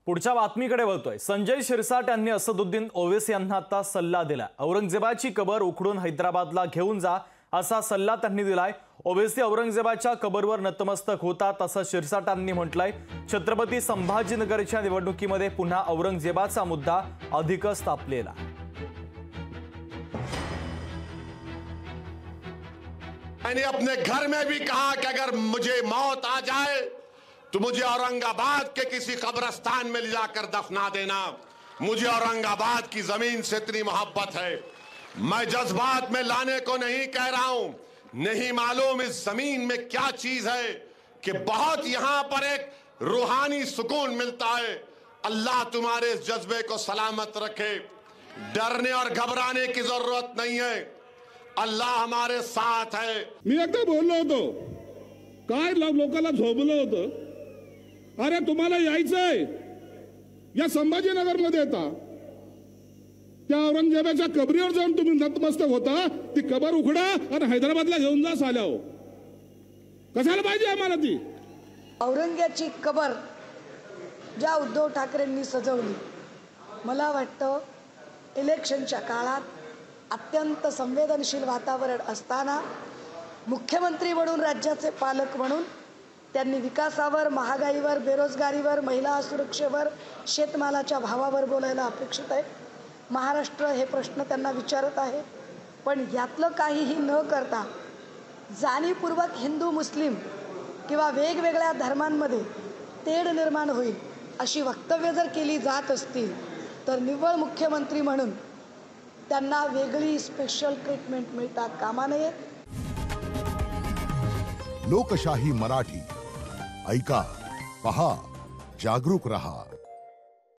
पुढच्या बातमीकडे वळतोय। संजय शिरसाट यांनी असदुद्दीन ओवैसी यांना आता सल्ला दिला। औरंगजेबाची कबर उखडून हैदराबादला घेऊन जा असा सल्ला त्यांनी दिलाय। ओवैसी औरंगजेबाच्या कबरवर नतमस्तक होतात असं शिरसाटांनी म्हटलंय। छत्रपती संभाजीनगरच्या निवडणुकीमध्ये पुन्हा औरंगजेबाचा मुद्दा अधिकच तापलेला। मैंने अपने घर में भी कहा कि अगर मुझे मौत आ जाए तो मुझे औरंगाबाद के किसी कब्रिस्तान में ले जाकर दफना देना। मुझे औरंगाबाद की जमीन से इतनी मोहब्बत है। मैं जज्बात में लाने को नहीं कह रहा हूं। नहीं मालूम इस जमीन में क्या चीज है कि बहुत यहां पर एक रूहानी सुकून मिलता है। अल्लाह तुम्हारे इस जज्बे को सलामत रखे। डरने और घबराने की जरूरत नहीं है। अल्लाह हमारे साथ है। मी एकदा बोललो होतो, काय लोकांना झोपलो होतं, अरे तुम्हाला यायचंय या संभाजीनगर मध्ये येता, त्या औरंगजेबाच्या कबरीवर जाऊन तुम्ही नतमस्तक होता, ती कबर उघडा आणि हैदराबादला घेऊन जा साल्या हो। कशाला पाहिजे आम्हाला ती औरंग्याची कबर ज्या उद्धव ठाकरेंनी सजवली। मला वाटतं इलेक्शनच्या काळात अत्यंत संवेदनशील वातावरण असताना मुख्यमंत्री म्हणून, राज्याचे पालक म्हणून त्यांनी विकासावर, महागाईवर, बेरोजगारीवर, महिला सुरक्षेवर, शेतमालाच्या भावावर बोलायला अपेक्षित आहे। महाराष्ट्र हे प्रश्न त्यांना विचारत आहे, पण यातलं काहीही न करता जाणीवपूर्वक हिंदू मुस्लिम किंवा वेगवेगळ्या धर्मांमध्ये तेढ निर्माण होईल अशी वक्तव्य जर केली जात असतील तर निव्वळ मुख्यमंत्री म्हणून त्यांना वेगळी स्पेशल ट्रीटमेंट मिळता कामा नये। लोकशाही मराठी ऐका, पहा, जागरूक रहा।